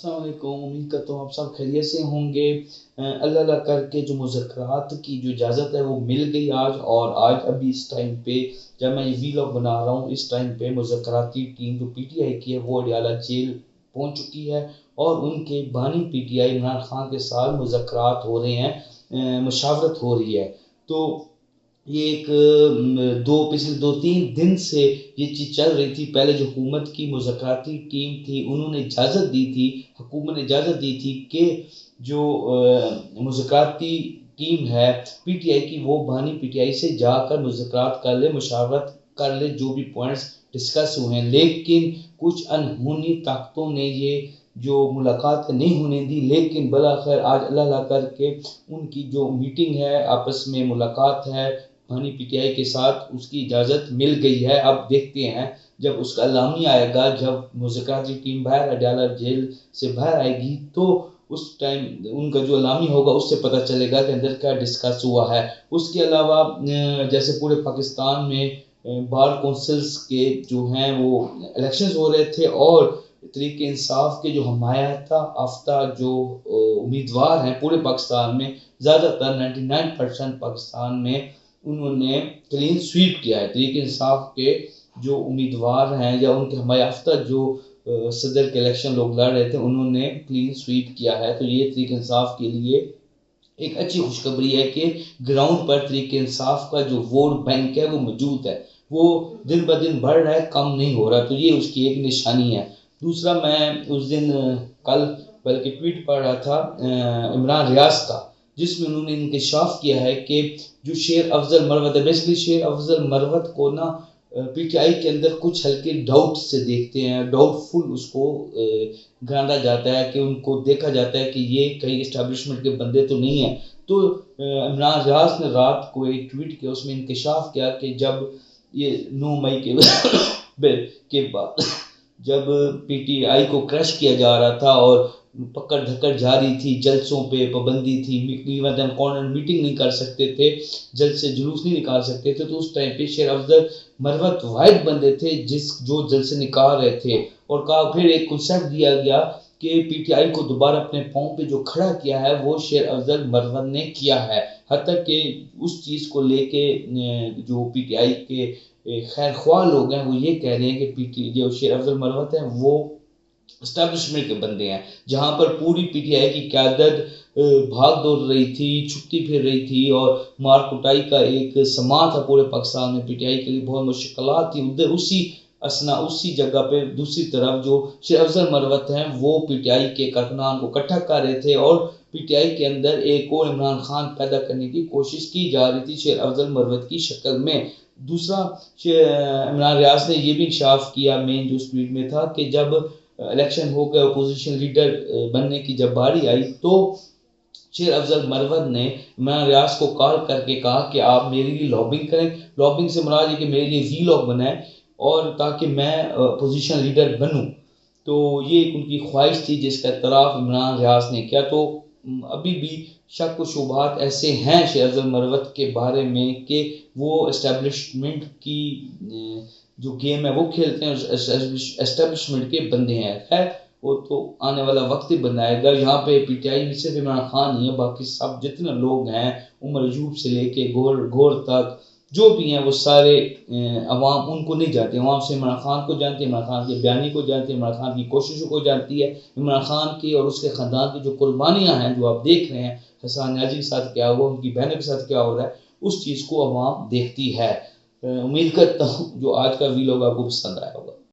السلام علیکم، امید کرتا ہوں آپ سب خیریت سے ہوں گے۔ اللہ اللہ کر کے جو مذاکرات کی جو اجازت ہے وہ مل گئی آج، اور آج ابھی اس ٹائم پہ جب میں یہ ویلاگ بنا رہا ہوں اس ٹائم پہ مذاکراتی ٹیم جو پی ٹی آئی کی ہے وہ اڈیالہ جیل پہنچ چکی ہے، اور ان کے بانی P T I Imran Khan کے ساتھ مذاکرات ہو رہے ہیں، مشاورت ہو رہی ہے۔ تو یہ ایک پچھلے 2-3 دن سے یہ چیز چل رہی تھی۔ پہلے جو حکومت کی مذاکراتی ٹیم تھی انہوں نے اجازت دی تھی، حکومت نے اجازت دی تھی کہ جو مذاکراتی ٹیم ہے پی ٹی آئی کی وہ بانی پی ٹی آئی سے جا کر مذاکرات کر لے، مشاورت کر لے، جو بھی پوائنٹس ڈسکس ہوئے ہیں۔ لیکن کچھ انہونی طاقتوں نے یہ جو ملاقات نہیں ہونے دی، لیکن بلاخر آج اللہ اللہ کر کے ان کی جو میٹنگ ہے، آپس میں ملاقات ہے بانی پی ٹی آئی کے ساتھ، اس کی اجازت مل گئی ہے۔ اب دیکھتے ہیں جب اس کا اعلامیہ آئے گا، جب مذاکراتی ٹیم باہر اڈیالہ جیل سے باہر آئے گی تو اس ٹائم ان کا جو اعلامیہ ہوگا اس سے پتہ چلے گا کہ اندر کیا ڈسکس ہوا ہے۔ اس کے علاوہ جیسے پورے پاکستان میں بار کونسلز کے جو ہیں وہ الیکشنز ہو رہے تھے، اور تحریک انصاف کے جو حمایت یافتہ جو امیدوار ہیں پورے پاکستان میں، زیادہ تر 99% پاکستان میں انہوں نے کلین سویپ کیا ہے۔ تحریک انصاف کے جو امیدوار ہیں یا ان کے حمایت یافتہ جو صدر کے الیکشن لوگ لڑ رہے تھے انہوں نے کلین سویپ کیا ہے۔ تو یہ تحریک انصاف کے لیے ایک اچھی خوشخبری ہے کہ گراؤنڈ پر تحریک انصاف کا جو ووٹ بینک ہے وہ موجود ہے، وہ دن بدن بڑھ رہا ہے، کم نہیں ہو رہا۔ تو یہ اس کی ایک نشانی ہے۔ دوسرا، میں اس دن کل بلکہ ٹویٹ پڑھ رہا تھا عمران ریاض کا، جس میں انہوں نے انکشاف کیا ہے کہ جو شیر افضل مروت ہے، بیسیکلی شیر افضل مروت کو نا پی ٹی آئی کے اندر کچھ ہلکے ڈاؤٹ سے دیکھتے ہیں، ڈاؤٹ فل اس کو گانا جاتا ہے، کہ ان کو دیکھا جاتا ہے کہ یہ کہیں اسٹیبلشمنٹ کے بندے تو نہیں ہیں۔ تو عمران ریاض نے رات کو ایک ٹویٹ کیا، اس میں انکشاف کیا کہ جب یہ 9 مئی کے بعد جب پی ٹی آئی کو کرش کیا جا رہا تھا اور پکڑ دھکڑ جاری تھی، جلسوں پہ پابندی تھی، ایون کارنر میٹنگ نہیں کر سکتے تھے، جلسے جلوس نہیں نکال سکتے تھے، تو اس ٹائم پہ شیر افضل مروت واحد بندے تھے جو جلسے نکال رہے تھے۔ اور کہا پھر ایک کنسیپٹ دیا گیا کہ پی ٹی آئی کو دوبارہ اپنے پاؤں پہ جو کھڑا کیا ہے وہ شیر افضل مروت نے کیا ہے، حتیٰ کہ اس چیز کو لے کے جو پی ٹی آئی کے خیر خواہ لوگ ہیں وہ یہ کہہ رہے ہیں کہ جو شیر افضل مروت ہیں وہ اسٹیبلشمنٹ کے بندے ہیں، جہاں پر پوری پی ٹی آئی کی قیادت بھاگ دوڑ رہی تھی، چھٹی پھر رہی تھی، اور مار کٹائی کا ایک سما تھا پورے پاکستان میں، پی ٹی آئی کے لیے بہت مشکلات تھی ادھر۔ اسی جگہ پہ دوسری طرف جو شیر افضل مروت ہیں وہ پی ٹی آئی کے کارکنان کو اکٹھا کر رہے تھے، اور پی ٹی آئی کے اندر ایک اور عمران خان پیدا کرنے کی کوشش کی جا رہی تھی شیر افضل مروت کی شکل میں۔ دوسرا، عمران ریاض نے یہ بھی انکشاف کیا، مین جو ٹویٹ میں تھا، کہ جب الیکشن ہو گیا، اپوزیشن لیڈر بننے کی جب باری آئی تو شیر افضل مروت نے عمران ریاض کو کال کر کے کہا کہ آپ میرے لیے لابنگ کریں۔ لابنگ سے مراد ہے کہ میرے لیے ویلاگ بنائیں، اور تاکہ میں اپوزیشن لیڈر بنوں۔ تو یہ ایک ان کی خواہش تھی جس کا اعتراف عمران ریاض نے کیا۔ تو ابھی بھی شک و شبہات ایسے ہیں شیر افضل مروت کے بارے میں کہ وہ اسٹیبلشمنٹ کی جو گیم ہے وہ کھیلتے ہیں، اسٹیبلشمنٹ کے بندے ہیں۔ خیر وہ تو آنے والا وقت ہی بنائے گا۔ یہاں پہ پی ٹی آئی میں صرف عمران خان نہیں ہے، باقی سب جتنے لوگ ہیں، عمر ایوب سے لے کے گور تک جو بھی ہیں، وہ سارے عوام ان کو نہیں جانتی، عوام سے عمران خان کو جانتی ہے، عمران خان کے بیانی کو جانتی ہے، عمران خان کی کوششوں کو جانتی ہے، عمران خان کی اور اس کے خاندان کی جو قربانیاں ہیں جو آپ دیکھ رہے ہیں، حسان نیازی کے ساتھ کیا ہوا، ان کی بہنوں کے ساتھ کیا ہو رہا ہے، اس چیز کو عوام دیکھتی ہے۔ امید کرتا ہوں جو آج کا ویلاگ آپ کو پسند آیا ہوگا۔